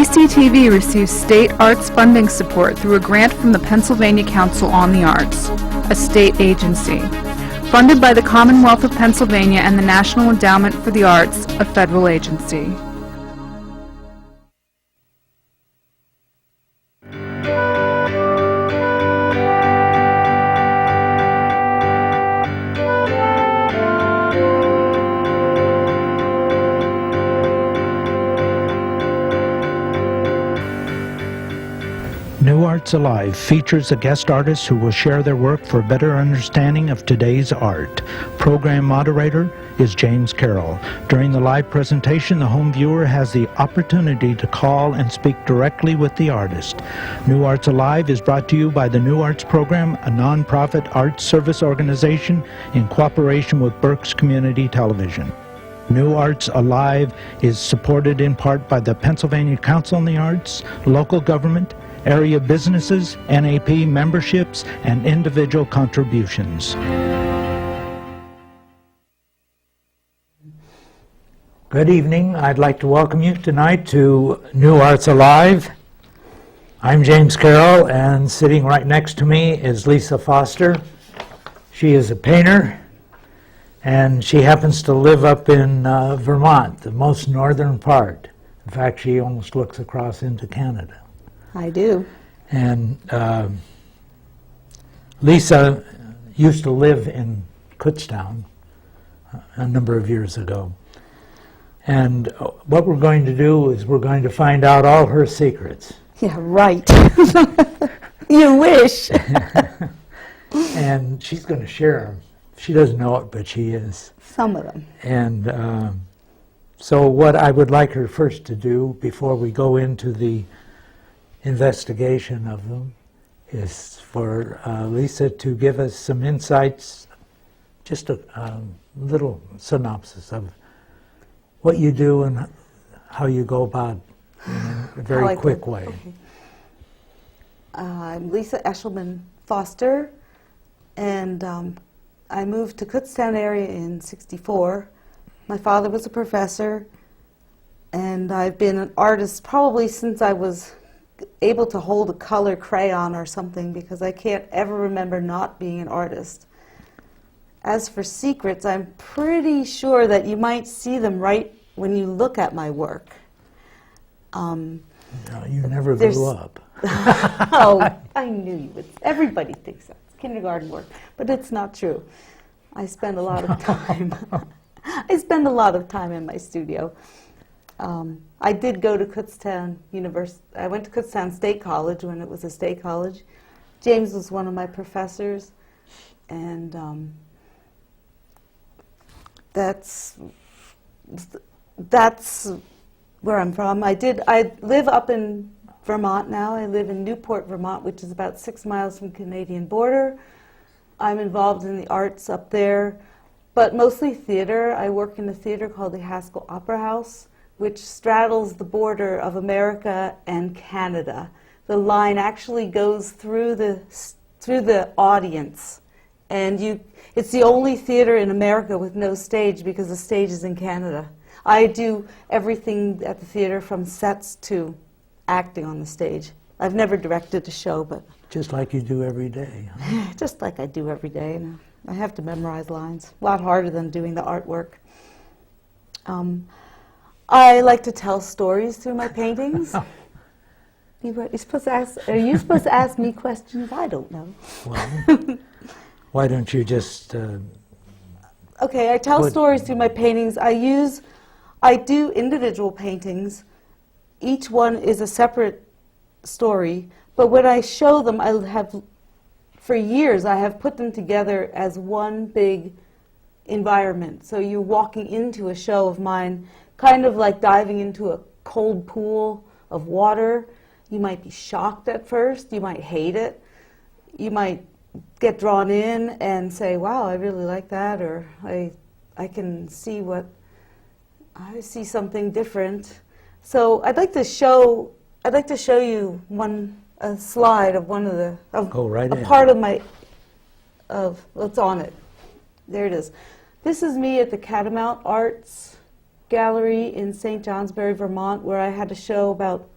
PCTV receives state arts funding support through a grant from the Pennsylvania Council on the Arts, a state agency, funded by the Commonwealth of Pennsylvania and the National Endowment for the Arts, a federal agency. New Arts Alive features a guest artist who will share their work for a better understanding of today's art. Program moderator is James Carroll. During the live presentation, the home viewer has the opportunity to call and speak directly with the artist. New Arts Alive is brought to you by the New Arts Program, a nonprofit arts service organization in cooperation with Berks Community Television. New Arts Alive is supported in part by the Pennsylvania Council on the Arts, local government, area businesses, NAP memberships, and individual contributions. Good evening. I'd like to welcome you tonight to New Arts Alive. I'm James Carroll, and sitting right next to me is Lisa Foster. She is a painter, and she happens to live up in Vermont, the most northern part. In fact, she almost looks across into Canada. I do. And Lisa used to live in Kutztown a number of years ago. And what we're going to do is we're going to find out all her secrets. Yeah, right. You wish. And she's going to share them. She doesn't know it, but she is. Some of them. And so what I would like her first to do before we go into the investigation of them is for Lisa to give us some insights, just a little synopsis of what you do and how you go about it in a very quick way. Okay. I'm Lisa Eshleman Foster, and I moved to Kutztown area in '64. My father was a professor, and I've been an artist probably since I was able to hold a color crayon or something, because I can't ever remember not being an artist. As for secrets, I'm pretty sure that you might see them right when you look at my work. No, you never grew up. Oh, I knew you would. Everybody thinks that. It's kindergarten work, but it's not true. I spend a lot of time. I spend a lot of time in my studio. I did go to Kutztown University. I went to Kutztown State College when it was a state college. James was one of my professors, and that's where I'm from. I live up in Vermont now. I live in Newport, Vermont, which is about 6 miles from the Canadian border. I'm involved in the arts up there, but mostly theater. I work in a theater called the Haskell Opera House, which straddles the border of America and Canada. The line actually goes through the audience, and it's the only theater in America with no stage, because the stage is in Canada. I do everything at the theater, from sets to acting on the stage. I've never directed a show, but Just like you do every day. Huh? just like I do every day. And I have to memorize lines. A lot harder than doing the artwork. I like to tell stories through my paintings. Are you supposed to ask me questions? I don't know. Well, why don't you just... Okay, I tell stories through my paintings. I do individual paintings. Each one is a separate story, but when I show them, for years, I have put them together as one big environment. So you're walking into a show of mine, kind of like diving into a cold pool of water. You might be shocked at first, you might hate it, you might get drawn in and say, wow, I really like that, or I can see I see something different. So I'd like to show you a slide of one of the Go right a ahead. part of what's on it. There it is. This is me at the Catamount Arts Gallery in St. Johnsbury, Vermont, where I had a show about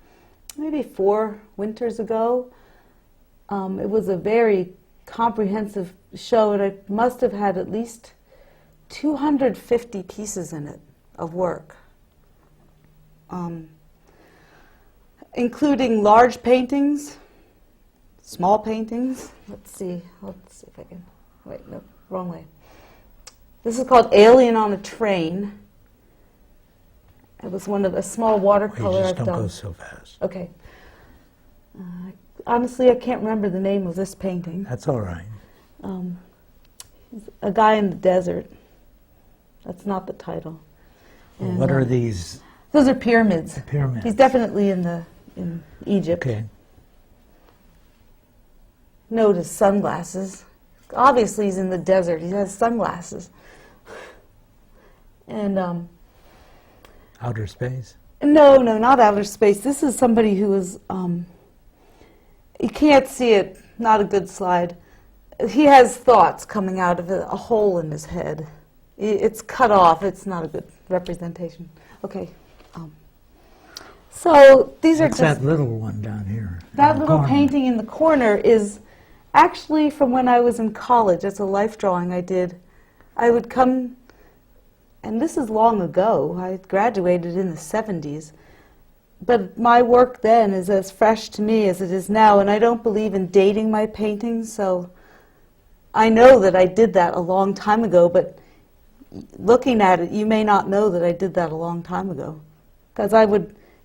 maybe 4 winters ago. It was a very comprehensive show, and I must have had at least 250 pieces in it of work, including large paintings, small paintings. Let's see if I can, wait, no, wrong way. This is called Alien on a Train. It was one of a small watercolor I've done. Don't go so fast. Okay. Honestly, I can't remember the name of this painting. That's all right. A guy in the desert. That's not the title. And, what are these? Those are pyramids. The pyramids. He's definitely in Egypt. Okay. Notice sunglasses. Obviously, he's in the desert. He has sunglasses. And outer space? No, not outer space. This is somebody who is. You can't see it. Not a good slide. He has thoughts coming out of a hole in his head. It's cut off. It's not a good representation. Okay. So these are just... that little one down here? That little painting in the corner is actually from when I was in college. It's a life drawing I did. I would come, and this is long ago. I graduated in the 70s. But my work then is as fresh to me as it is now, and I don't believe in dating my paintings, so I know that I did that a long time ago, but looking at it, you may not know that I did that a long time ago. Because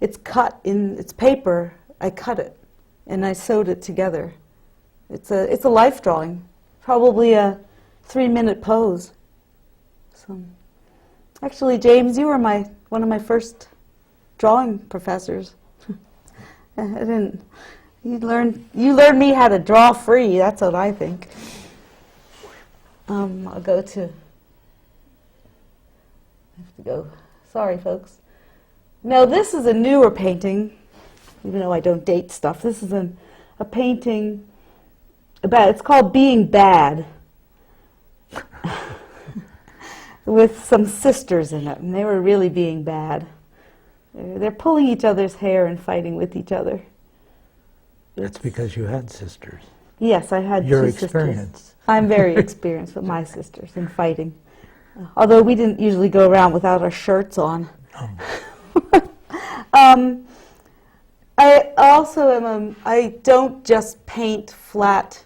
it's cut in, it's paper, I cut it, and I sewed it together. It's a life drawing, probably a 3-minute pose. So, actually, James, you were one of my first drawing professors. You learned me how to draw free, that's what I think. I'll go to, I have to go, sorry folks. Now this is a newer painting, even though I don't date stuff. This is a painting about, it's called Being Bad, with some sisters in it, and they were really being bad. They're pulling each other's hair and fighting with each other. That's because you had sisters. Yes, I had Your two experience. sisters. I'm very experienced with my sisters in fighting. Although we didn't usually go around without our shirts on. I also I don't just paint flat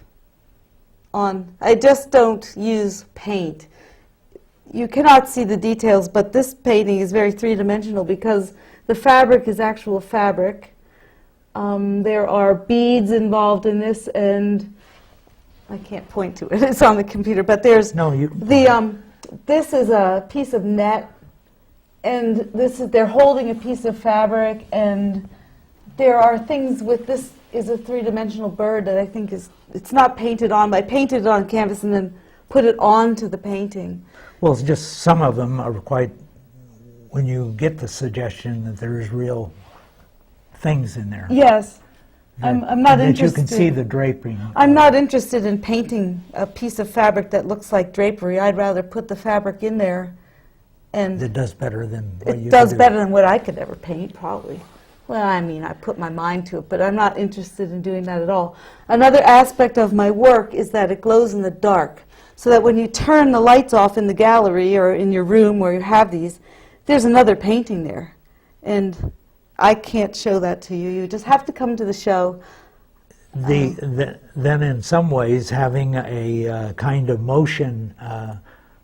on, I just don't use paint. You cannot see the details, but this painting is very three-dimensional because the fabric is actual fabric. There are beads involved in this, and I can't point to it. It's on the computer, but there's this is a piece of net, and they're holding a piece of fabric, and there are things with this is a three-dimensional bird that I think it's not painted on. I painted it on canvas and then put it onto the painting. Well, it's just some of them are quite, when you get the suggestion that there's real things in there. Yes. I'm not interested. That you can see the draping. I'm not interested in painting a piece of fabric that looks like drapery. I'd rather put the fabric in there, and it does better than what you it does better than what I could ever paint, probably. Well, I mean, I put my mind to it, but I'm not interested in doing that at all. Another aspect of my work is that it glows in the dark, so that when you turn the lights off in the gallery or in your room where you have these, there's another painting there. And I can't show that to you. You just have to come to the show. Then in some ways, having a kind of motion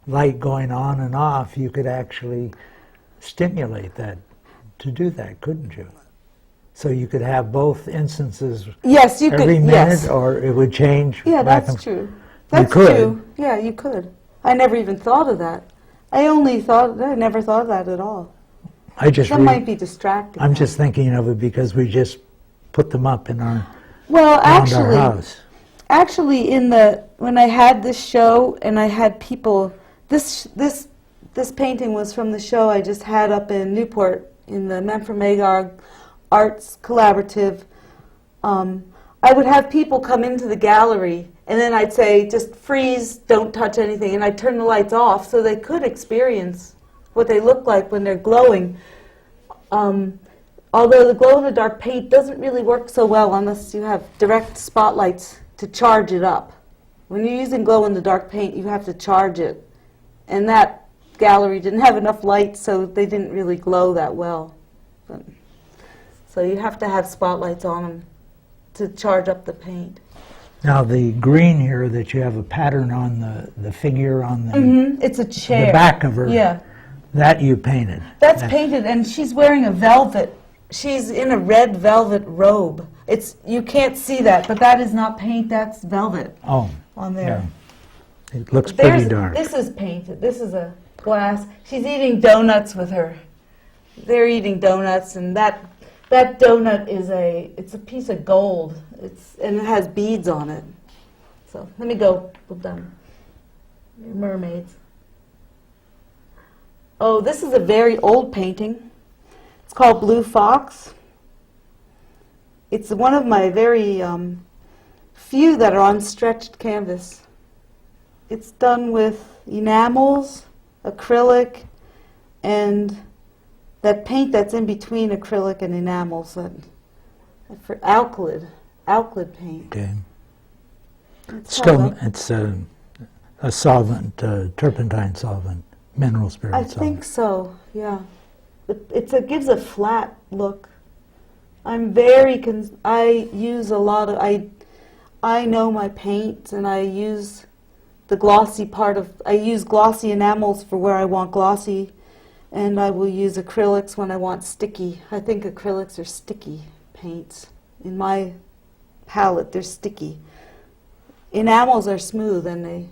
light going on and off, you could actually stimulate that to do that, couldn't you? So you could have both instances. Yes, you could. Every minute, yes. Or it would change. Yeah, that's true. That's true. Yeah, you could. I never even thought of that. I never thought of that at all. That might be distracting. I'm just thinking of it because we just put them up in our our house. Actually, when I had this show and I had people, this painting was from the show I just had up in Newport in the Memphremagog Arts Collaborative. I would have people come into the gallery, and then I'd say, just freeze, don't touch anything, and I'd turn the lights off so they could experience what they look like when they're glowing. although the glow-in-the-dark paint doesn't really work so well unless you have direct spotlights to charge it up. When you're using glow-in-the-dark paint, you have to charge it. And that gallery didn't have enough light, so they didn't really glow that well. So you have to have spotlights on them to charge up the paint. Now the green here that you have a pattern on the figure on the, It's a chair. the back of her, Yeah. that you painted. That's painted, and she's wearing a velvet. She's in a red velvet robe. You can't see that, but that is not paint, that's velvet Oh, on there. yeah. It looks pretty dark. This is painted. This is a glass. She's eating donuts with her. They're eating donuts, and that donut is it's a piece of gold. And it has beads on it. So let me go. We're done. Mermaids. Oh, this is a very old painting. It's called Blue Fox. It's one of my very few that are on stretched canvas. It's done with enamels, acrylic, and that paint that's in between acrylic and enamels, for alkyd paint. Okay. It's Still, it's a solvent, turpentine solvent, mineral spirit I solvent. think so, yeah. It gives a flat look. I'm very, I use a lot of, I know my paints, and I use the glossy I use glossy enamels for where I want glossy, and I will use acrylics when I want sticky. I think acrylics are sticky paints. In my palette, they're sticky. Enamels are smooth, and they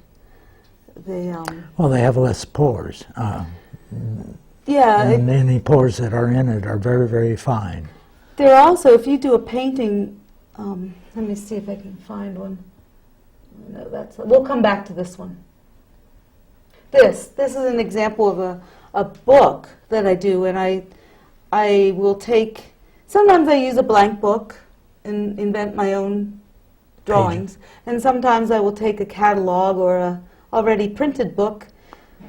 well, they have less pores. yeah. And any pores that are in it are very, very fine. There are also, if you do a painting, let me see if I can find one. No, we'll come back to this one. This is an example of a book that I do, and I will take, sometimes I use a blank book and invent my own drawings, and sometimes I will take a catalog or a already printed book.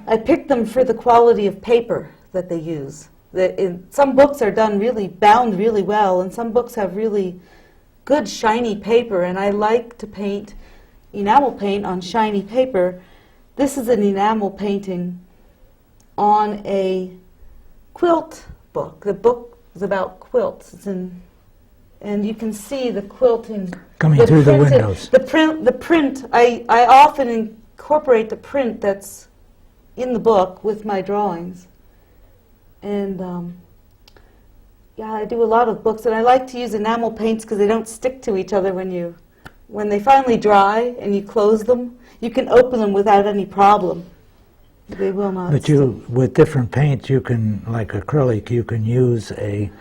I pick them for the quality of paper that they use. Some books are bound really well, and some books have really good shiny paper, and I like to paint enamel paint on shiny paper. This is an enamel painting on a quilt book. The book is about quilts. And you can see the quilting Coming through the windows. The print. I often incorporate the print that's in the book with my drawings. And yeah, I do a lot of books, and I like to use enamel paints because they don't stick to each other when they finally dry and you close them. You can open them without any problem. They will not. But with different paints, you can, like acrylic, you can use a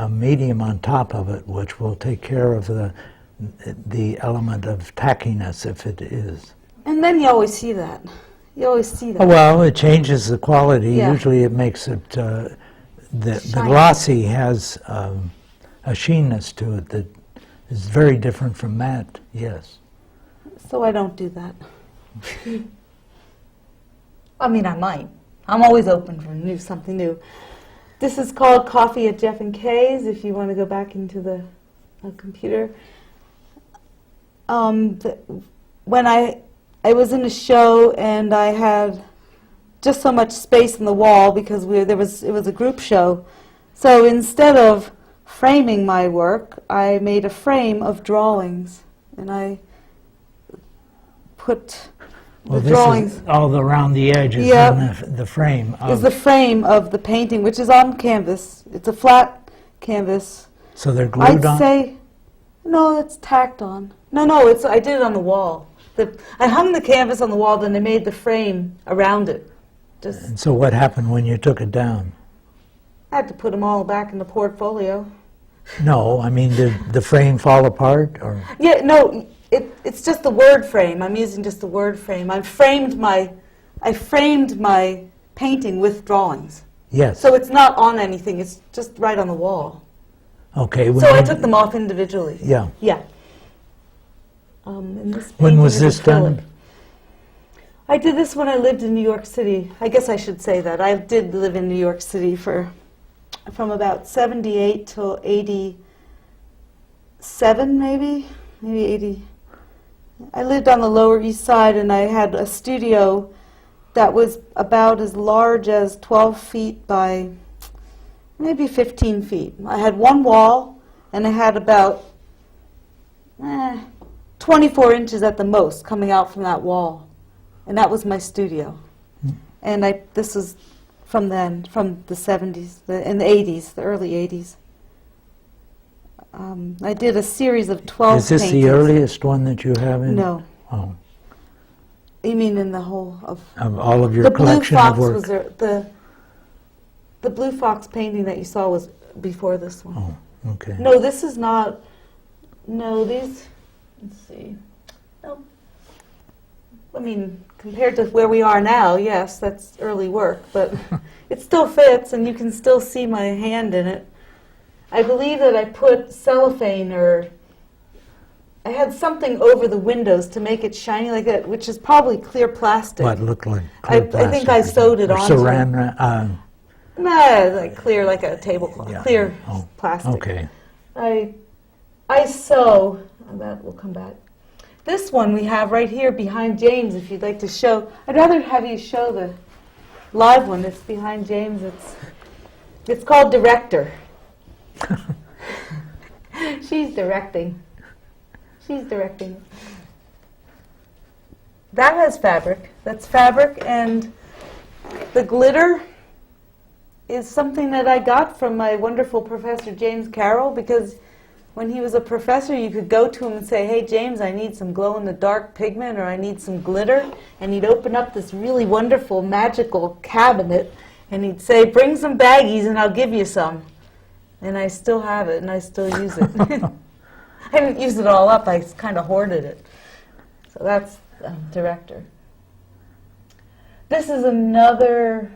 medium on top of it, which will take care of the element of tackiness if it is. And then you always see that. You always see that. Oh, well, it changes the quality. Yeah. Usually it makes it, the glossy has a sheenness to it that is very different from matte, yes. So I don't do that. I mean, I might. I'm always open for something new. This is called Coffee at Jeff and Kay's, if you want to go back into the computer. When I was in a show and I had just so much space in the wall because it was a group show. So instead of framing my work, I made a frame of drawings, and I put the drawings. Is all around the edges and the frame. Is the frame of the painting, which is on canvas. It's a flat canvas. So they're glued on? I'd say, no, it's tacked on. No, I did it on the wall. I hung the canvas on the wall, then I made the frame around it. And so what happened when you took it down? I had to put them all back in the portfolio. No, I mean, did the frame fall apart? Or? Yeah, no, it's just the word frame. I'm using just the word frame. I framed my painting with drawings. Yes. So it's not on anything. It's just right on the wall. Okay. So I took them off individually. Yeah. Yeah. And this When was painting is this done? acrylic. I did this when I lived in New York City. I guess I should say that. I did live in New York City for from about 78 till 87, maybe 80. I lived on the Lower East Side, and I had a studio that was about as large as 12 feet by maybe 15 feet. I had one wall, and I had about 24 inches at the most coming out from that wall, and that was my studio. And this was from then, from the 70s, and the 80s, the early 80s. I did a series of 12 Is this paintings. the earliest one that you have in? No. Oh. You mean in the whole of... All of your collection of work? Was the Blue Fox painting that you saw was before this one. Oh, okay. No, this is not... No, these... Let's see. No. I mean, compared to where we are now, yes, that's early work, but it still fits, and you can still see my hand in it. I believe that I put cellophane, or I had something over the windows to make it shiny like that, which is probably clear plastic. What looked like clear I plastic? think I sewed it or onto saran, Nah, like clear, like a tablecloth, yeah. clear Oh, plastic. okay. I sew, and that will come back. This one we have right here behind James, if you'd like to show. I'd rather have you show the live one. It's behind James. It's called Director. She's directing. She's directing. That has fabric. That's fabric, and the glitter is something that I got from my wonderful professor, James Carroll, because when he was a professor, you could go to him and say, "Hey, James, I need some glow-in-the-dark pigment, or I need some glitter," and he'd open up this really wonderful, magical cabinet, and he'd say, "Bring some baggies, and I'll give you some." And I still have it, and I still use it. I didn't use it all up. I kind of hoarded it. So that's Director. This is another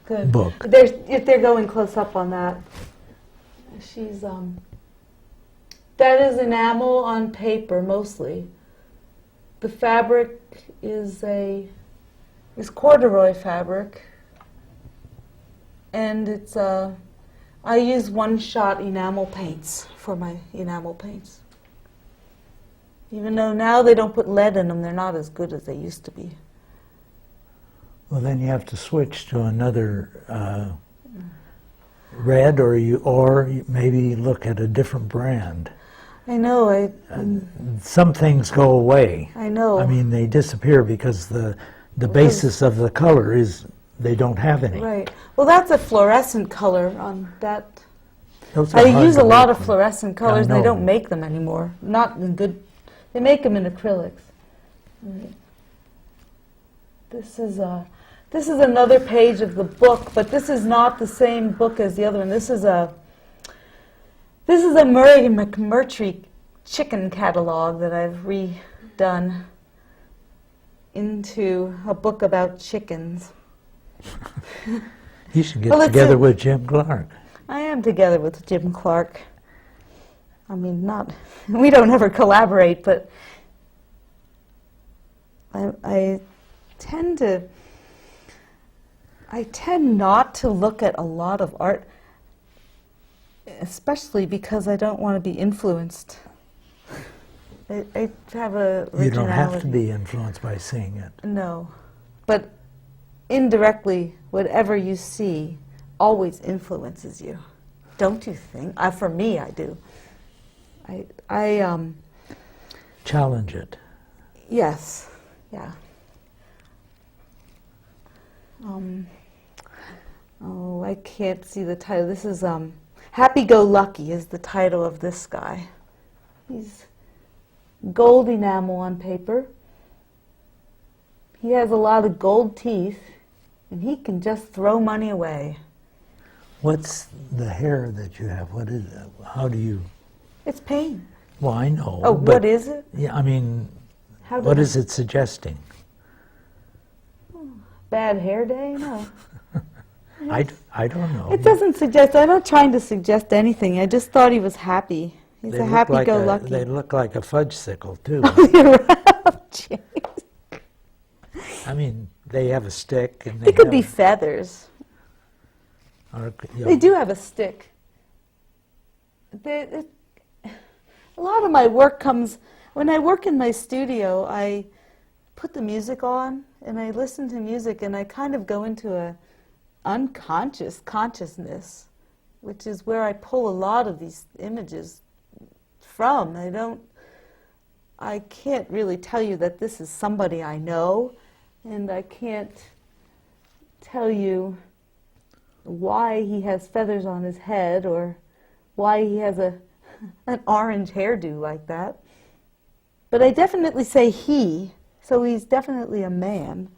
good book. If they're going close up on that, she's that is enamel on paper mostly. The fabric is corduroy fabric, and it's I use one-shot enamel paints for my enamel paints. Even though now they don't put lead in them, they're not as good as they used to be. Well, then you have to switch to another red, or maybe look at a different brand. I know. Some things go away. I know. I mean, they disappear because the basis of the color is they don't have any. Right. Well, that's a fluorescent color on that. Those are I hard use to a lot work of with. fluorescent colors, and I they know. don't make them anymore. Not in good. They make them in acrylics. Right. This is another page of the book, but this is not the same book as the other one. This is a Murray McMurtry chicken catalog that I've redone into a book about chickens. You should get Well, together with Jim Clark. I am together with Jim Clark. I mean, we don't ever collaborate, but I tend not to look at a lot of art, especially because I don't want to be influenced. I have a originality. You don't have to be influenced by seeing it. No, but indirectly, whatever you see always influences you, don't you think? For me, I do. I Challenge it. Yes, yeah. I can't see the title. This is Happy Go Lucky is the title of this guy. He's gold enamel on paper. He has a lot of gold teeth, and he can just throw money away. What's the hair that you have? What is it? How do you... It's paint. Well, I know. Oh, but what is it? Yeah, I mean, How do what I- is it suggesting? Bad hair day? No. I don't know. It doesn't suggest, I'm not trying to suggest anything. I just thought he was happy. He's They a look happy-go-lucky. They look like a fudge sickle, too. James. I mean, they have a stick. And They could be feathers. They do have a stick. A lot of my work comes, when I work in my studio, I put the music on and I listen to music and I kind of go into a unconscious consciousness, which is where I pull a lot of these images from. I can't really tell you that this is somebody I know, and I can't tell you why he has feathers on his head or why he has an orange hairdo like that. But I definitely say he, so he's definitely a man.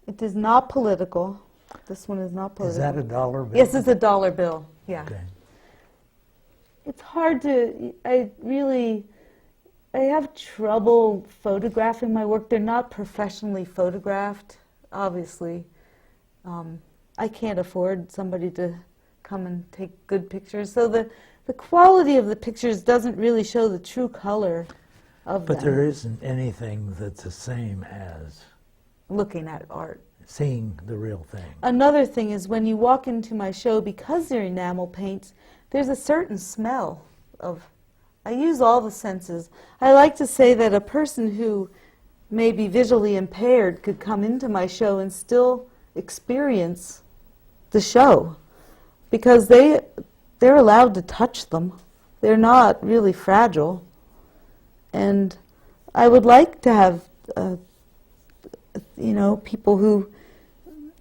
It is not political. This one is not political. Is that a dollar bill? Yes, it's a dollar bill, yeah. Okay. It's hard to, I have trouble photographing my work. They're not professionally photographed, obviously. I can't afford somebody to come and take good pictures. So the quality of the pictures doesn't really show the true color of them. But there isn't anything that's the same as Looking at art. seeing the real thing. Another thing is when you walk into my show, because they're enamel paints, there's a certain smell of, I use all the senses. I like to say that a person who may be visually impaired could come into my show and still experience the show, because they're allowed to touch them. They're not really fragile. And I would like to have, people who,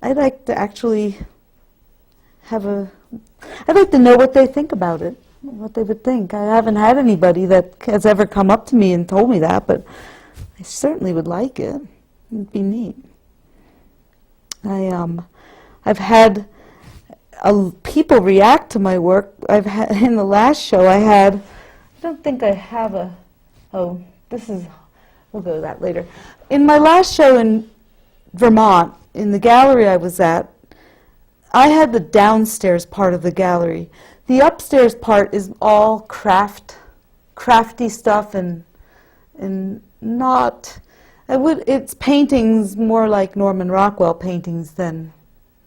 I'd like to actually have I'd like to know what they think about it, what they would think. I haven't had anybody that has ever come up to me and told me that, but I certainly would like it. It'd be neat. I've had people react to my work. In the last show I don't think I have we'll go to that later. In my last show in Vermont, in the gallery I was at, I had the downstairs part of the gallery. The upstairs part is all crafty stuff and not, it's paintings more like Norman Rockwell paintings than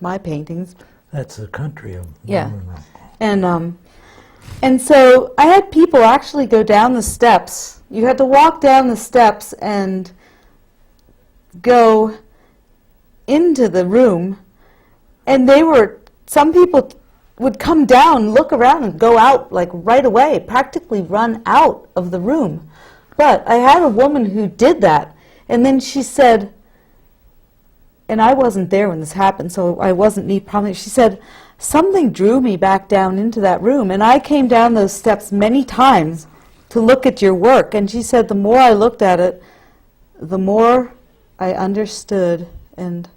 my paintings. That's the country of Yeah. Norman Rockwell. And so I had people actually go down the steps. You had to walk down the steps and go into the room, and some people would come down, look around, and go out like right away, practically run out of the room. But I had a woman who did that, and then she said, and I wasn't there when this happened, so I wasn't me probably, she said, something drew me back down into that room, and I came down those steps many times to look at your work. And she said the more I looked at it, the more I understood, and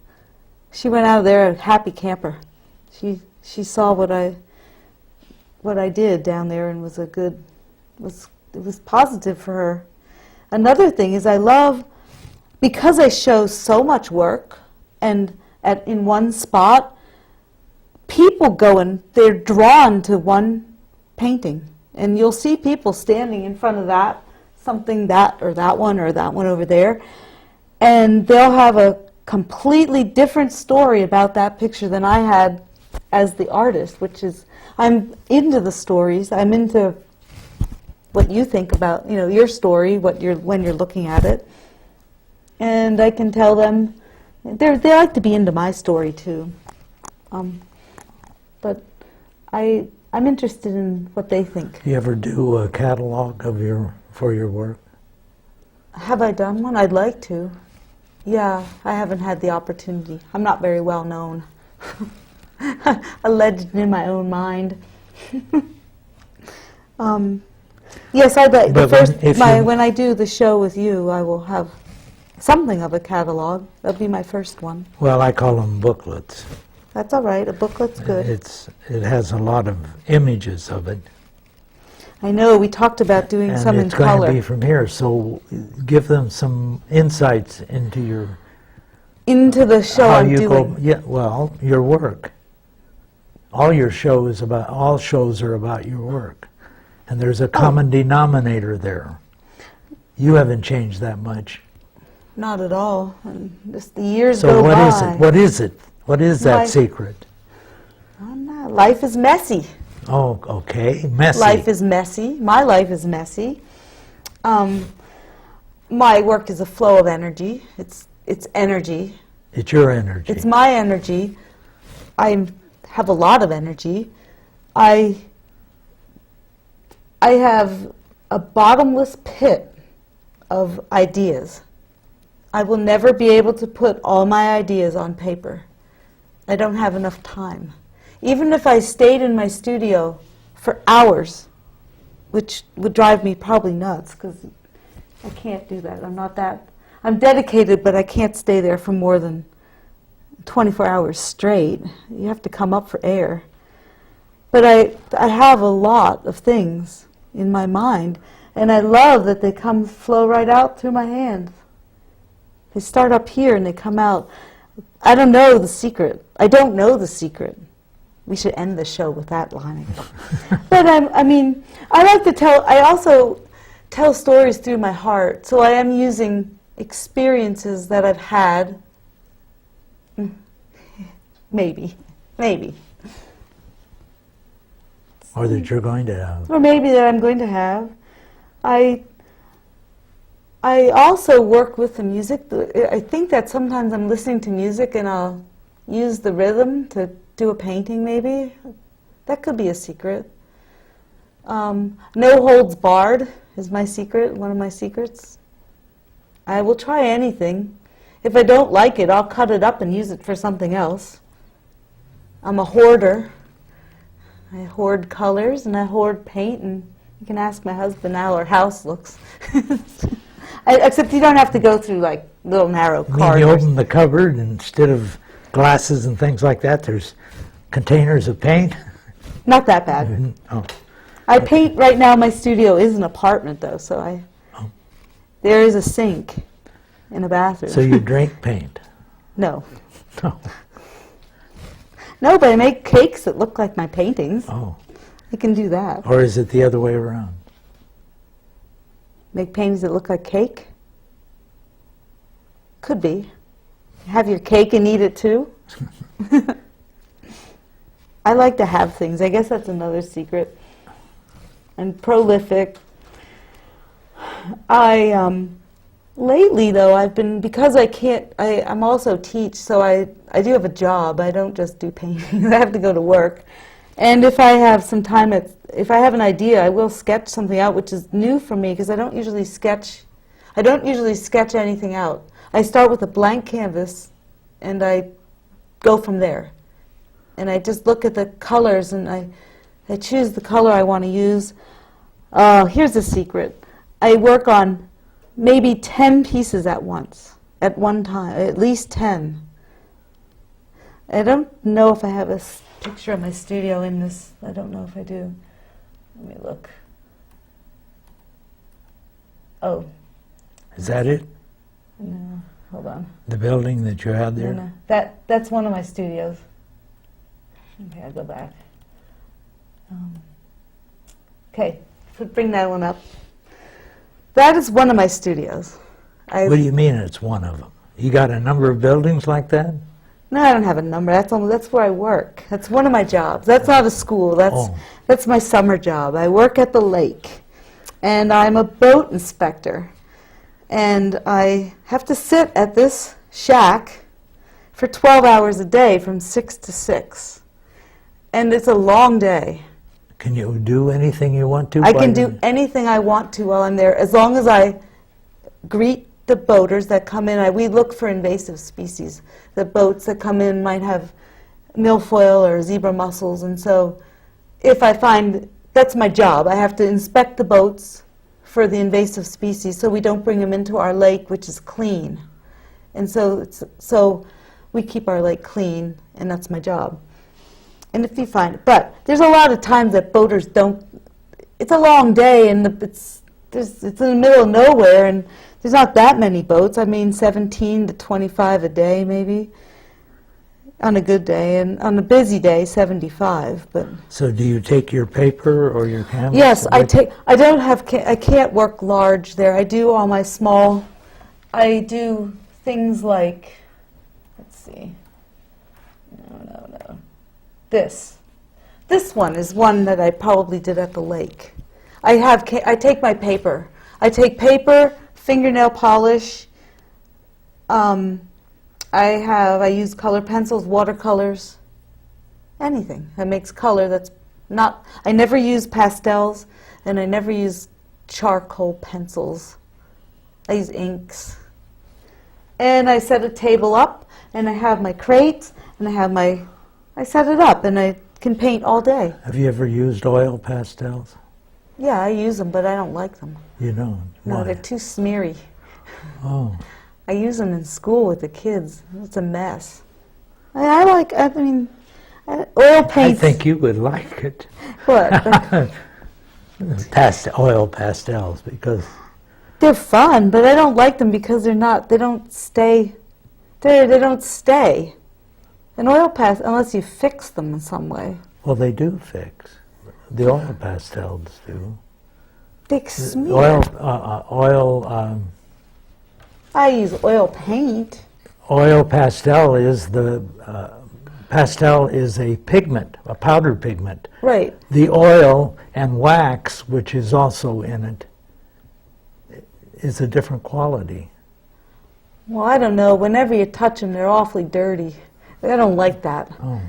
she went out of there a happy camper. She saw what I did down there, and it was positive for her. Another thing is because I show so much work and in one spot, people go and they're drawn to one painting. And you'll see people standing in front of that one over there, and they'll have a completely different story about that picture than I had as the artist, which is, I'm into the stories, I'm into what you think about, your story, when you're looking at it. And I can tell them, they like to be into my story too. But I'm interested in what they think. You ever do a catalog for your work? Have I done one? I'd like to. Yeah, I haven't had the opportunity. I'm not very well known. A legend in my own mind. Yes, I'd like. When I do the show with you, I will have something of a catalog. That'll be my first one. Well, I call them booklets. That's all right. A booklet's good. It has a lot of images of it. I know. We talked about doing some in color. And it's going to be from here, so give them some insights into the show I'm doing. Your work. All shows are about your work, and there's a common denominator there. You haven't changed that much. Not at all. And just the years so go what by. is it? What is it What is that My- secret? Oh, no. Life is messy. Oh, okay. Messy. Life is messy. My life is messy. My work is a flow of energy. It's energy. It's your energy. It's my energy. I have a lot of energy. I have a bottomless pit of ideas. I will never be able to put all my ideas on paper. I don't have enough time. Even if I stayed in my studio for hours, which would drive me probably nuts, because I can't do that. I'm dedicated, but I can't stay there for more than 24 hours straight. You have to come up for air. But I have a lot of things in my mind, and I love that they flow right out through my hands. They start up here and they come out. I don't know the secret. I don't know the secret. We should end the show with that line. But I also tell stories through my heart, so I am using experiences that I've had. Maybe. Or that you're going to have. Or maybe that I'm going to have. I also work with the music. I think that sometimes I'm listening to music and I'll use the rhythm to do a painting, maybe. That could be a secret. No holds barred is my secret, one of my secrets. I will try anything. If I don't like it, I'll cut it up and use it for something else. I'm a hoarder. I hoard colors and I hoard paint, and you can ask my husband how our house looks. Except you don't have to go through like little narrow You mean corridors. you open the cupboard, and instead of glasses and things like that, there's containers of paint? Not that bad. Oh, I paint right now. My studio is an apartment, though, so there is a sink in a bathroom. so you drink paint? No. No. No, but I make cakes that look like my paintings. Oh. I can do that. Or is it the other way around? Make paintings that look like cake? Could be. Have your cake and eat it too? I like to have things. I guess that's another secret. I'm prolific. Lately, though, I've been, because I'm also teach, so I do have a job. I don't just do painting. I have to go to work. And if I have some time, if I have an idea, I will sketch something out, which is new for me, because I don't usually sketch anything out. I start with a blank canvas, and I go from there. And I just look at the colors, and I choose the color I want to use. Here's a secret. I work on maybe 10 pieces at once, at one time, at least 10. I don't know if I have a picture of my studio in this. I don't know if I do. Let me look. Oh. Is that it? No, hold on. The building that you had there? No. That's one of my studios. Okay, I'll go back. Okay, bring that one up. That is one of my studios. What do you mean it's one of them? You got a number of buildings like that? No, I don't have a number. That's where I work. That's one of my jobs. That's not a school. That's my summer job. I work at the lake, and I'm a boat inspector. And I have to sit at this shack for 12 hours a day from 6 to 6. And it's a long day. Can you do anything you want to? I can do anything I want to while I'm there, as long as I greet the boaters that come in. We look for invasive species. The boats that come in might have milfoil or zebra mussels, and so if I find, that's my job. I have to inspect the boats for the invasive species so we don't bring them into our lake, which is clean. And so we keep our lake clean, and that's my job. And if you find, but there's a lot of times that boaters don't, it's a long day, and it's in the middle of nowhere, and there's not that many boats. I mean 17 to 25 a day maybe on a good day, and on a busy day 75. But so do you take your paper or your canvas? yes, I can't work large there. I do all my small, I do things like, let's see, This. This one is one that I probably did at the lake. I take my paper. I take paper, fingernail polish. I use color pencils, watercolors, anything that makes color that's not. I never use pastels, and I never use charcoal pencils. I use inks. And I set a table up, and I have my crates, and I set it up, and I can paint all day. Have you ever used oil pastels? Yeah, I use them, but I don't like them. You don't? No, Why? they're too smeary. Oh. I use them in school with the kids. It's a mess. Oil paints. I think you would like it. What? Oil pastels, because They're fun, but I don't like them because they don't stay. They don't stay. An oil pastel, unless you fix them in some way. well, they do fix. The oil pastels do. They smear. I use oil paint. Oil pastel is pastel is a pigment, a powder pigment. Right. The oil and wax, which is also in it, is a different quality. Well, I don't know. Whenever you touch them, they're awfully dirty. I don't like that. Oh.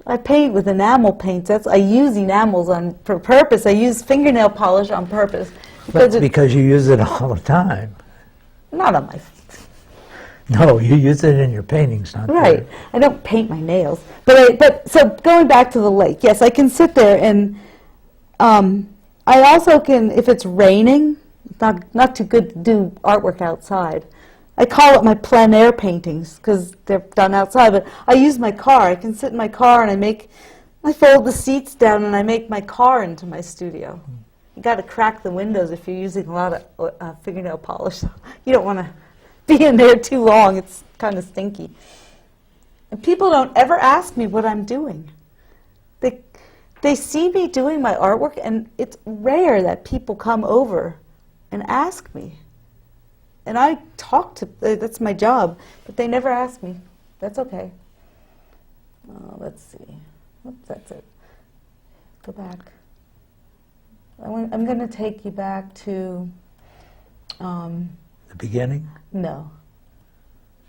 I paint with enamel paints. I use enamels for purpose. I use fingernail polish on purpose. That's because you use it all the time. Not on my. No, you use it in your paintings, not Right. I don't paint my nails. But so going back to the lake, yes, I can sit there and I also can, if it's raining, it's not too good to do artwork outside. I call it my plein air paintings because they're done outside, but I use my car. I can sit in my car and I fold the seats down and I make my car into my studio. You got to crack the windows if you're using a lot of fingernail polish. You don't want to be in there too long. It's kind of stinky. And people don't ever ask me what I'm doing. They see me doing my artwork, and it's rare that people come over and ask me. And I talk to, that's my job, but they never ask me. That's okay. Let's see. Oops, that's it. Go back. I'm going to take you back to... The beginning? No.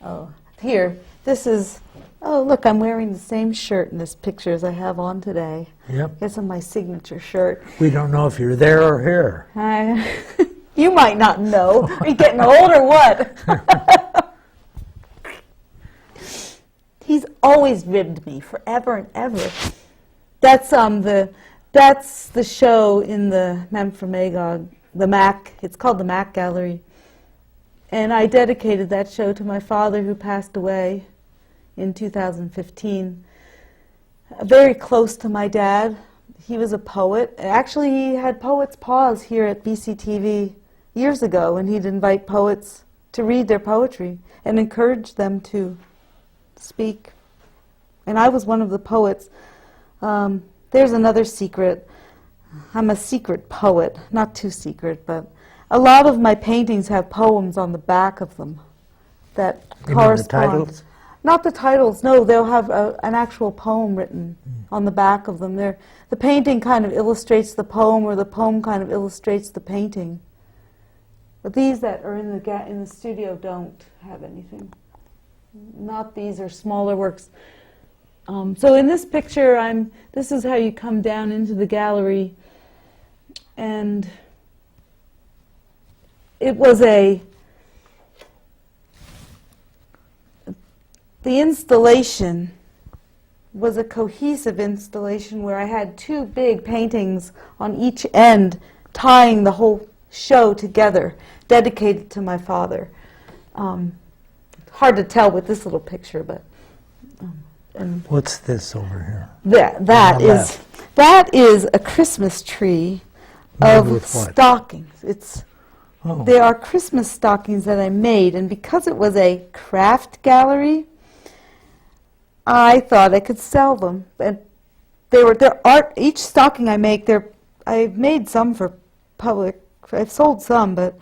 Oh, here. This is... Oh, look, I'm wearing the same shirt in this picture as I have on today. Yep. Guess on my signature shirt. We don't know if you're there or here. You might not know. Are you getting old or what? He's always ribbed me forever and ever. That's the show in the Mem for Magog, the Mac. It's called the Mac Gallery. And I dedicated that show to my father, who passed away in 2015. Very close to my dad. He was a poet. Actually, he had Poets Pause here at BCTV years ago, and he'd invite poets to read their poetry and encourage them to speak. And I was one of the poets. There's another secret. I'm a secret poet. Not too secret, but a lot of my paintings have poems on the back of them that You mean correspond. the titles? Not the titles, no. They'll have an actual poem written on the back of them. The painting kind of illustrates the poem, or the poem kind of illustrates the painting. But these that are in the studio don't have anything. Not these are smaller works. So in this picture, this is how you come down into the gallery, and it was the installation was a cohesive installation where I had two big paintings on each end tying the whole show together, dedicated to my father. Hard to tell with this little picture, but... and What's this over here? That is a Christmas tree Made of with what? stockings. Oh. There are Christmas stockings that I made, and because it was a craft gallery, I thought I could sell them. And they're art. Each stocking I make, I've made some for public. I've sold some, but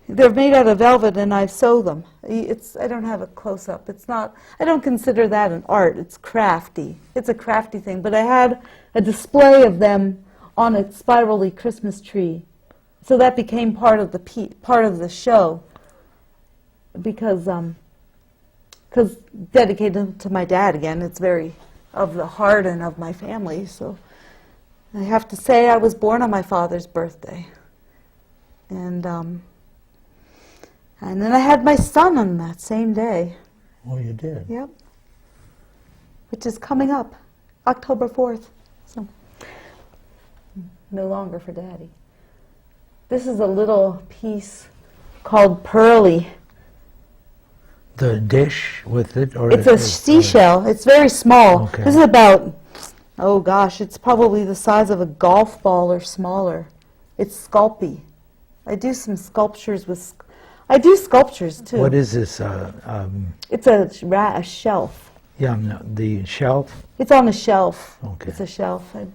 They're made out of velvet, and I sew them. I don't have a close-up. It's not, I don't consider that an art. It's crafty. It's a crafty thing. But I had a display of them on a spirally Christmas tree. So that became part of the show, because dedicated to my dad again. It's very of the heart and of my family. So I have to say I was born on my father's birthday. And then I had my son on that same day. Oh, you did? Yep. Which is coming up, October 4th. So, no longer for Daddy. This is a little piece called Pearly. The dish with it? Or It's a seashell. It's very small. Okay. This is about, oh gosh, it's probably the size of a golf ball or smaller. It's sculpey. I do some sculptures with... I do sculptures too. What is this? It's a shelf. Yeah, no, the shelf? It's on a shelf. Okay. It's a shelf. I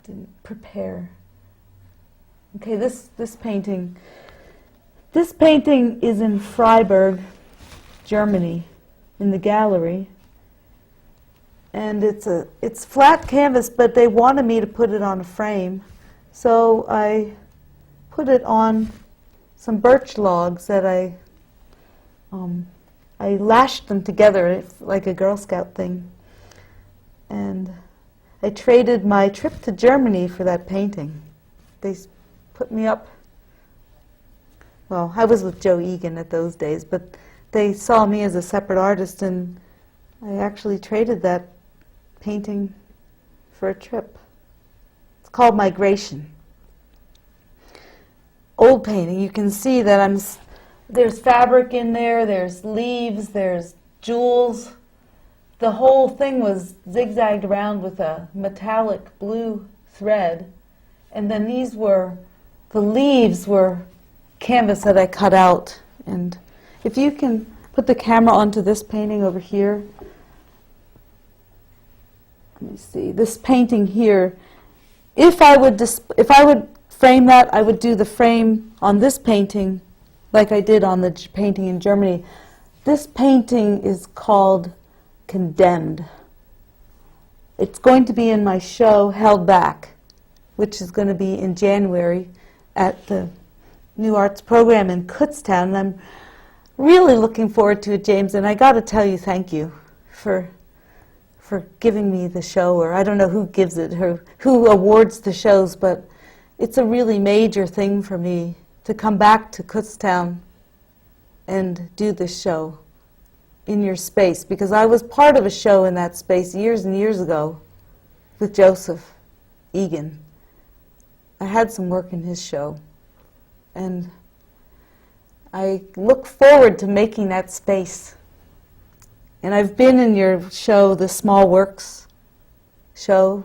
didn't prepare. Okay, this painting. This painting is in Freiburg, Germany, in the gallery. And it's flat canvas, but they wanted me to put it on a frame. So I put it on some birch logs that I lashed them together. It's like a Girl Scout thing. And I traded my trip to Germany for that painting. They put me up. Well, I was with Joe Egan at those days, but they saw me as a separate artist, and I actually traded that painting for a trip. It's called Migration. Old painting, you can see that there's fabric in there, there's leaves, there's jewels. The whole thing was zigzagged around with a metallic blue thread. And then the leaves were canvas that I cut out. And if you can put the camera onto this painting over here. Let me see, this painting here. If I would frame that, I would do the frame on this painting like I did on the painting in Germany. This painting is called Condemned. It's going to be in my show Held Back, which is going to be in January at the New Arts program in Kutztown. And I'm really looking forward to it, James, and I got to tell you thank you for giving me the show, or I don't know who gives it, who awards the shows, but it's a really major thing for me to come back to Kutztown and do this show in your space, because I was part of a show in that space years and years ago with Joseph Egan. I had some work in his show, and I look forward to making that space. And I've been in your show, the Small Works show,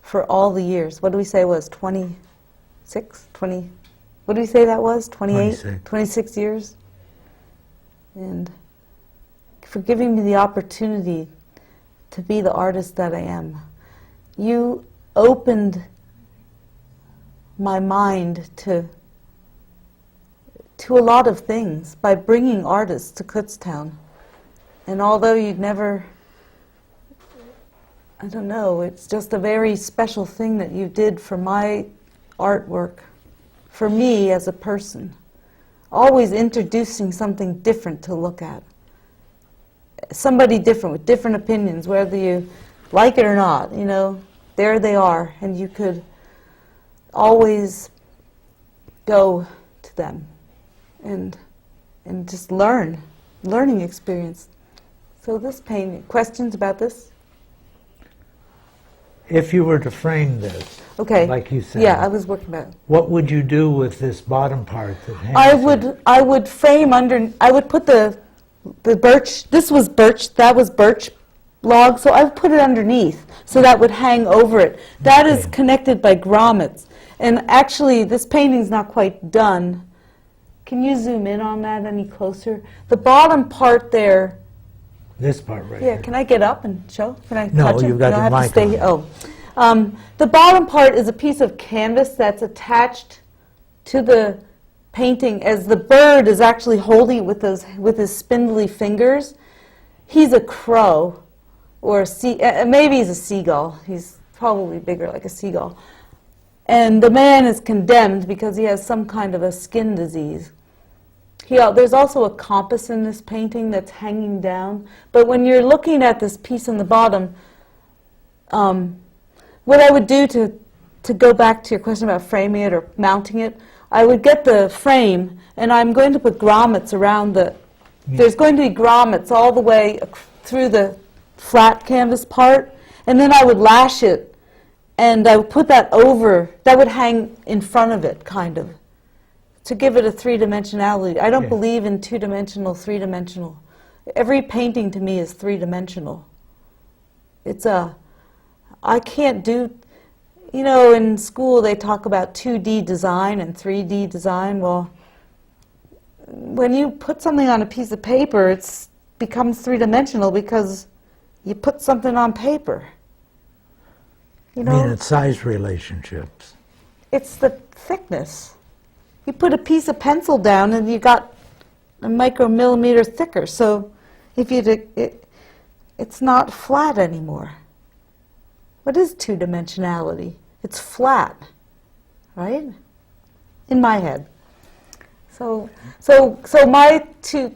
for all the years. What do we say it was, 26, 20, what do we say that was, 28, 26 years? And for giving me the opportunity to be the artist that I am. You opened my mind to a lot of things by bringing artists to Kutztown. And although you'd never, I don't know, it's just a very special thing that you did for my artwork, for me as a person. Always introducing something different to look at. Somebody different with different opinions, whether you like it or not, you know, there they are, and you could always go to them and just learning experience. So this painting, questions about this? If you were to frame this, Okay. like you said, Yeah, I was working about it. what would you do with this bottom part that hangs I would frame under, I would put the birch, this was birch, that was birch log, so I would put it underneath, so that would hang over it. That is connected by grommets. And actually, this painting's not quite done. Can you zoom in on that any closer? The bottom part there. This part right Yeah, here. can I get up and show? Can I No, touch it? you've got No, the I have to mic stay on. here. Oh. The bottom part is a piece of canvas that's attached to the painting, as the bird is actually holding it with his spindly fingers, he's a crow, or maybe he's a seagull. He's probably bigger, like a seagull. And the man is condemned because he has some kind of a skin disease. There's also a compass in this painting that's hanging down. But when you're looking at this piece on the bottom, what I would do to go back to your question about framing it or mounting it, I would get the frame, and I'm going to put grommets around there's going to be grommets all the way through the flat canvas part, and then I would lash it, and I would put that would hang in front of it, kind of, to give it a three-dimensionality. I don't believe in two-dimensional, three-dimensional. Every painting to me is three-dimensional. I can't do, in school they talk about 2D design and 3D design. Well, when you put something on a piece of paper, it becomes three-dimensional because you put something on paper. I mean, it's size relationships. It's the thickness. You put a piece of pencil down and you got a micromillimeter thicker. So if it's not flat anymore. What is two-dimensionality? It's flat, right? In my head. So my two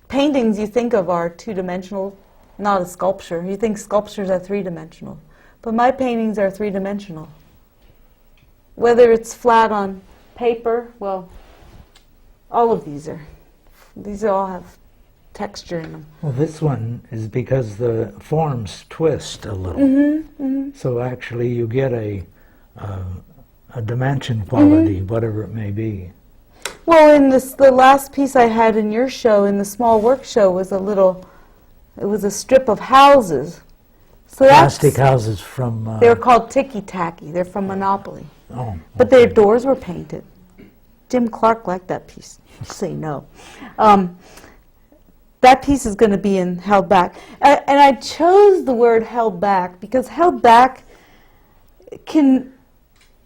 paintings you think of are two-dimensional, not a sculpture. You think sculptures are three-dimensional. But my paintings are three-dimensional. Whether it's flat on paper, well, all of these all have texture in them. Well, this one is because the forms twist a little. So actually you get a dimension quality, whatever it may be. Well, in the last piece I had in your show, in the small work show, was a strip of houses. So Plastic houses from... they were called Ticky-Tacky. They're from Monopoly. Oh, But their doors were painted. Jim Clark liked that piece. Say no. That piece is going to be held back. And I chose the word held back because held back can...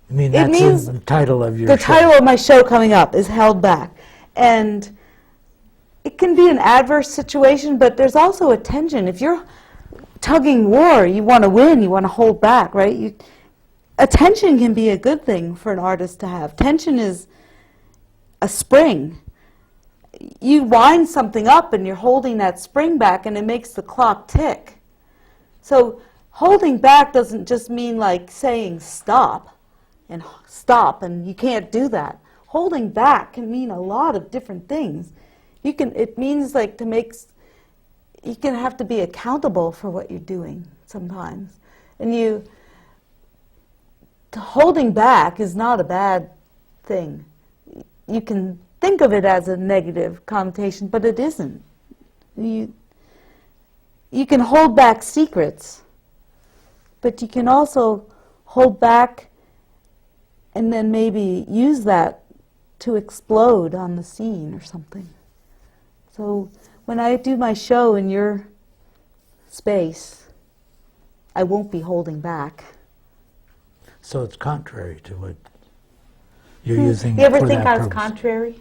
I mean, it means the title of your The show. title of my show coming up is Held Back. And it can be an adverse situation, but there's also a tension. If you're tugging war, you want to win, you want to hold back, right? A tension can be a good thing for an artist to have. Tension is a spring. You wind something up and you're holding that spring back and it makes the clock tick. So holding back doesn't just mean like saying stop and you can't do that. Holding back can mean a lot of different things. It means like you can have to be accountable for what you're doing sometimes. And holding back is not a bad thing. You can think of it as a negative connotation, but it isn't. You can hold back secrets, but you can also hold back and then maybe use that to explode on the scene or something. So when I do my show in your space, I won't be holding back. So it's contrary to what you're using. You ever for think that I was purpose. contrary?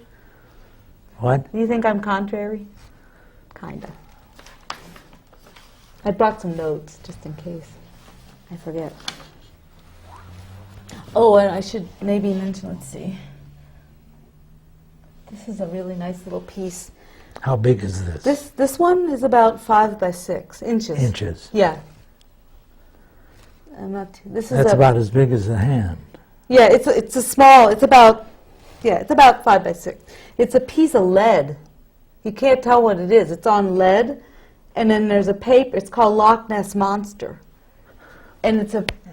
What? Do you think I'm contrary? Kinda. I brought some notes just in case I forget. Oh, and I should maybe mention, let's see. This is a really nice little piece. How big is this? This one is about 5 by 6 inches. Inches. Yeah. I'm not too, this is That's about as big as the hand. Yeah, it's a small, it's about 5 by 6. It's a piece of lead. You can't tell what it is. It's on lead, and then there's a paper. It's called Loch Ness Monster. And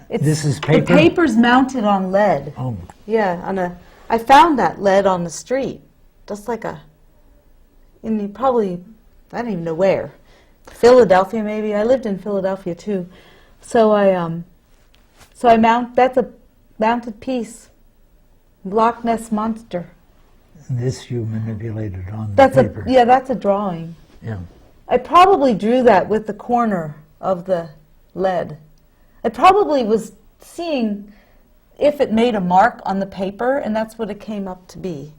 This is paper? The paper's mounted on lead. Oh. Yeah, I found that lead on the street. Just like I don't even know where. Philadelphia maybe. I lived in Philadelphia too. So that's a mounted piece. Loch Ness Monster. And this you manipulated on the paper. That's a drawing. Yeah. I probably drew that with the corner of the lead. I probably was seeing if it made a mark on the paper, and that's what it came up to be.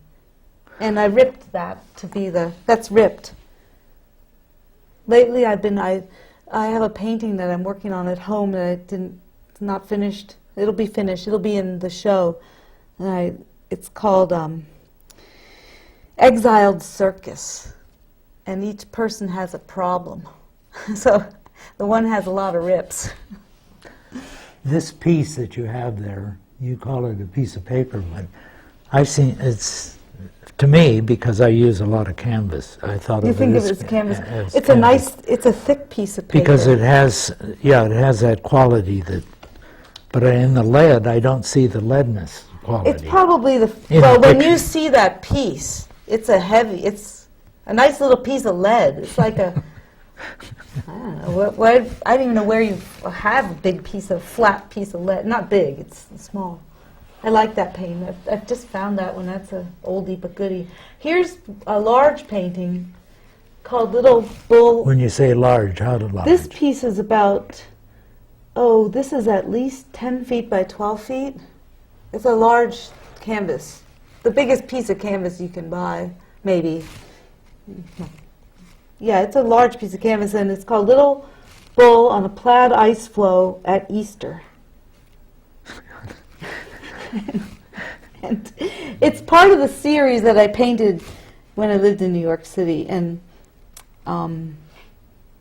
And I ripped that to be that's ripped. Lately I have a painting that I'm working on at home that it's not finished. It'll be finished. It'll be in the show. And it's called Exiled Circus. And each person has a problem. So the one has a lot of rips. This piece that you have there, you call it a piece of paper, but I've seen it's, to me, because I use a lot of canvas, I thought You of think it of it as canvas. as It's canvas. it's a thick piece of paper. Because it has that quality that, but in the lead, I don't see the leadness quality. It's probably In well, the when picture. you see that piece, it's a nice little piece of lead. It's like I don't know, I don't even know where you have a big flat piece of lead. Not big, it's small. I like that painting. I've just found that one. That's a oldie but goodie. Here's a large painting called Little Bull. When you say large, how large? This piece is about, this is at least 10 feet by 12 feet. It's a large canvas. The biggest piece of canvas you can buy, maybe. Yeah, it's a large piece of canvas, and it's called Little Bull on a Plaid Ice Floe at Easter. And it's part of the series that I painted when I lived in New York City, and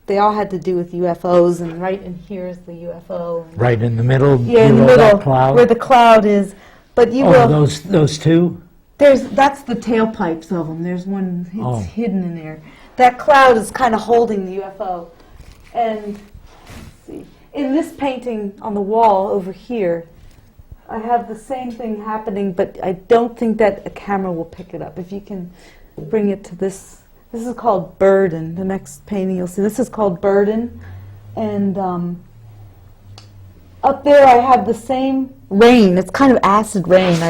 they all had to do with UFOs, and right in here is the UFO. Right in the middle, Yeah, in the below middle, that cloud? where the cloud is. But you Oh, will. those two? That's the tailpipes of them. There's one. It's Oh. hidden in there. That cloud is kind of holding the UFO. And let's see, in this painting on the wall over here, I have the same thing happening, but I don't think that a camera will pick it up. If you can bring it to this. This is called Burden. The next painting you'll see. This is called Burden. And up there I have the same rain. It's kind of acid rain.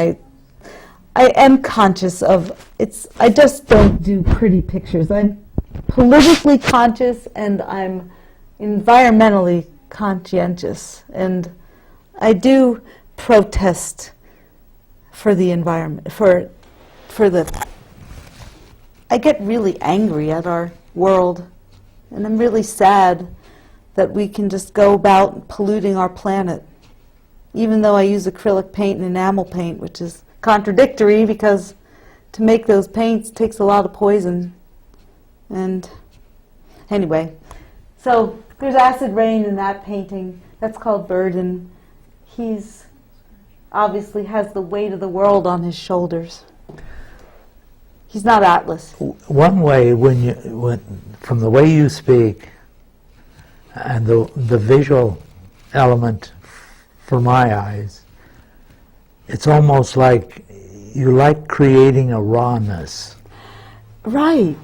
I am conscious of it's. I just don't do pretty pictures. I'm politically conscious and I'm environmentally conscientious, and I do protest for the environment. For the. I get really angry at our world, and I'm really sad that we can just go about polluting our planet, even though I use acrylic paint and enamel paint, which is contradictory because to make those paints takes a lot of poison. And anyway, so there's acid rain in that painting. That's called Burden. He's obviously has the weight of the world on his shoulders. He's not Atlas. One way, from the way you speak and the visual element for my eyes, it's almost like you like creating a rawness. Right.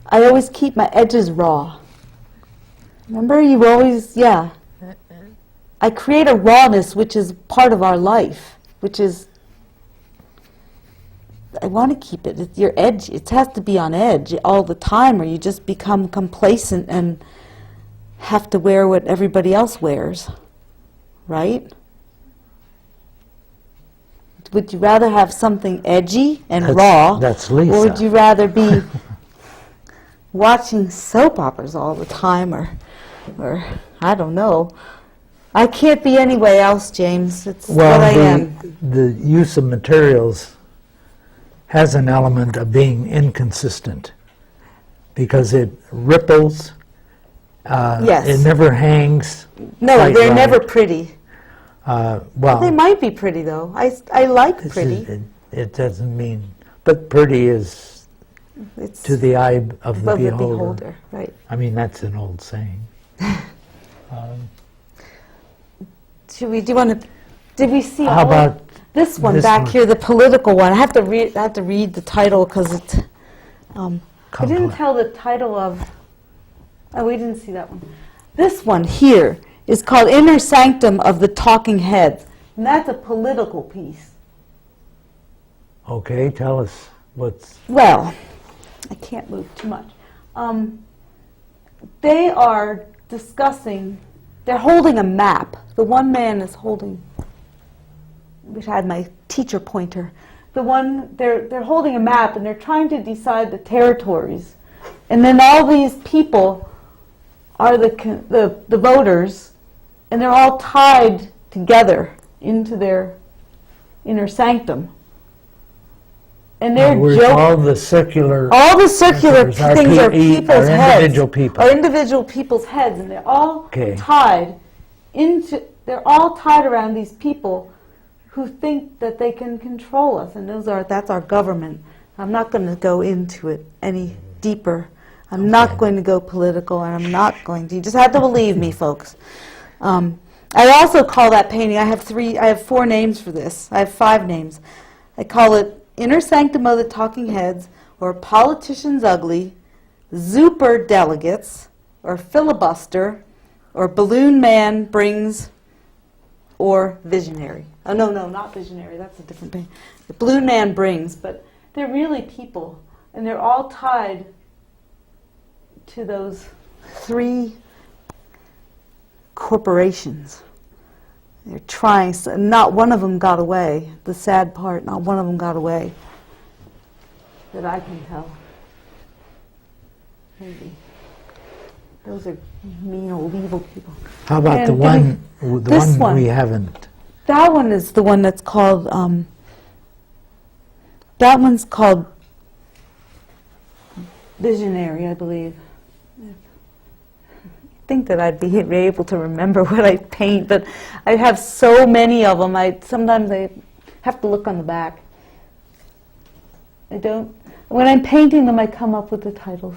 I always keep my edges raw. Remember, you always, yeah. I create a rawness which is part of our life, which is, I want to keep it. It's your edge. It has to be on edge all the time, or you just become complacent and have to wear what everybody else wears, right? Would you rather have something edgy and raw, That's Lisa. or would you rather be watching soap operas all the time, or I don't know? I can't be anyway else, James. It's what I am. The use of materials has an element of being inconsistent because it ripples. Yes. It never hangs. No, quite they're right. never pretty. Well, They might be pretty, though. I like this pretty. is- it doesn't mean, but pretty is It's to the eye of the above the beholder. beholder, right. I mean, that's an old saying. Do you want to, did we see How all about this one this back one? here, the political one? I have to read the title because it's, I didn't Complex. tell the title of, oh, we didn't see that one. This one here is called Inner Sanctum of the Talking Heads, and that's a political piece. Okay, tell us what's... Well, I can't move too much. They are discussing, they're holding a map. The one man is holding, which I had my teacher pointer, the one, they're holding a map and they're trying to decide the territories. And then all these people are the voters, and they're all tied together into their inner sanctum. And they're all the circular things are people's heads. Individual people. Are individual people's heads, and they're all tied into. They're all tied around these people who think that they can control us, and that's our government. I'm not going to go into it any deeper. I'm not going to go political, and I'm not going to. You just have to believe me, folks. I also call that painting. I have 4 names for this. I have 5 names. I call it Inner Sanctum of the Talking Heads, or Politicians Ugly, Zooper Delegates, or Filibuster, or Balloon Man Brings, or Visionary. Oh, no, not Visionary. That's a different painting. The Balloon Man Brings, but they're really people, and they're all tied to those 3 corporations. They're trying, not one of them got away. The sad part, not one of them got away. That I can tell. Maybe. Those are mean old evil people. How about And the one we haven't? That one is the one that's called, that one's called Visionary, I believe. I think that I'd be able to remember what I paint, but I have so many of them. Sometimes I have to look on the back. I don't. When I'm painting them, I come up with the titles.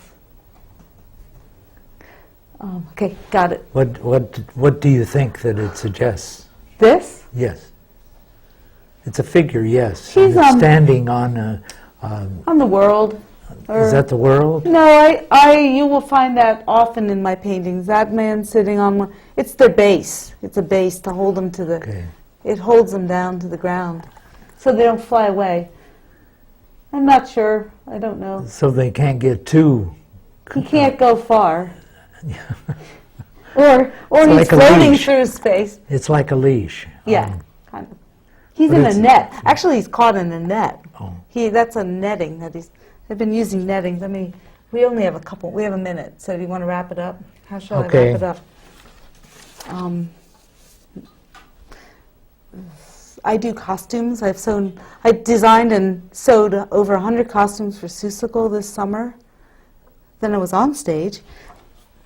Okay, got it. What do you think that it suggests? This? Yes. It's a figure, yes. He's It's standing on a. On the world. Is that the world? No, you will find that often in my paintings. That man sitting on one, it's their base. It's a base to hold them to the. Okay. It holds them down to the ground, so they don't fly away. I'm not sure. I don't know. So they can't get too. He can't go far. or It's he's like a floating leash. through space. It's like a leash. Yeah, kind of. He's but in a it's- net. Actually, he's caught in a net. Oh. That's a netting that he's. They've been using nettings. I mean, we only have we have a minute, so do you want to wrap it up? How shall I Okay. wrap it up? I do costumes. I designed and sewed over 100 costumes for Seussical this summer. Then I was on stage.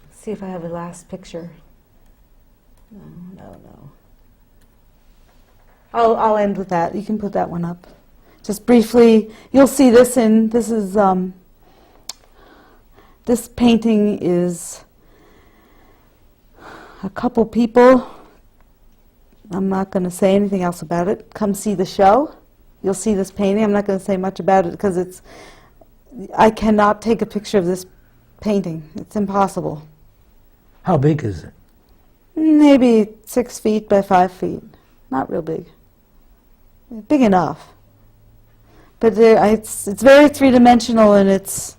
Let's see if I have a last picture. No. I'll end with that. You can put that one up. Just briefly, you'll see this this painting is a couple people. I'm not going to say anything else about it. Come see the show. You'll see this painting. I'm not going to say much about it because I cannot take a picture of this painting. It's impossible. How big is it? Maybe 6 feet by 5 feet. Not real big. Big enough. But it's very three-dimensional, and it's,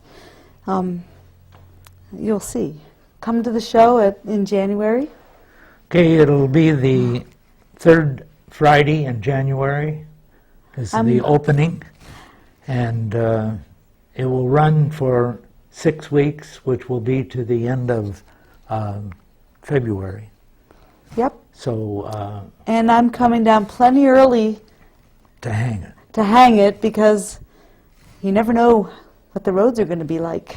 you'll see. Come to the show in January. Okay, it'll be the 3rd Friday in January is the opening, and it will run for 6 weeks, which will be to the end of February. Yep. So And I'm coming down plenty early to hang it. to hang it because you never know what the roads are going to be like.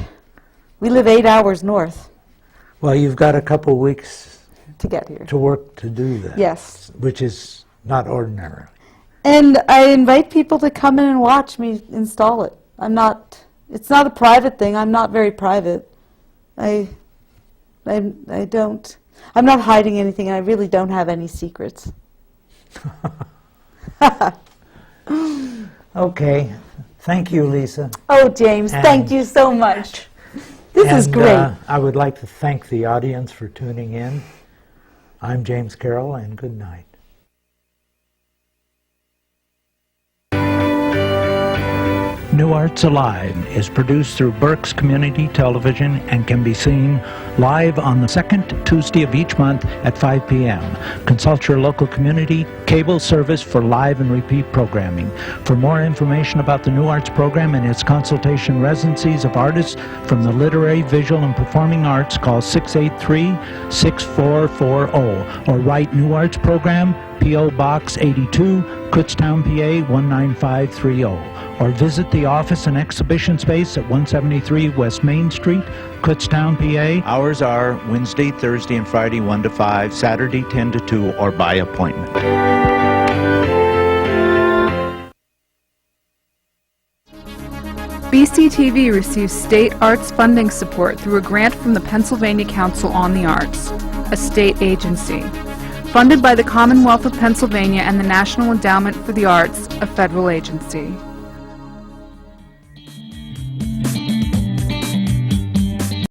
We live 8 hours north Well, you've got a couple weeks to get here. to work to do that. Yes. Which is not ordinary. And I invite people to come in and watch me install it. It's not a private thing. I'm not very private. I'm not hiding anything. I really don't have any secrets. Okay. Thank you, Lisa. Oh, James, thank you so much. This is great. I would like to thank the audience for tuning in. I'm James Carroll, and good night. New Arts Alive is produced through Berks Community Television and can be seen live on the second Tuesday of each month at 5 p.m. Consult your local community cable service for live and repeat programming. For more information about the New Arts program and its consultation residencies of artists from the literary, visual, and performing arts, call 683-6440 or write New Arts Program, P.O. Box 82, Kutztown, Pa 19530. Or visit the office and exhibition space at 173 West Main Street, Kutztown, PA. Hours are Wednesday, Thursday, and Friday 1 to 5, Saturday 10 to 2, or by appointment. BCTV receives state arts funding support through a grant from the Pennsylvania Council on the Arts, a state agency. Funded by the Commonwealth of Pennsylvania and the National Endowment for the Arts, a federal agency.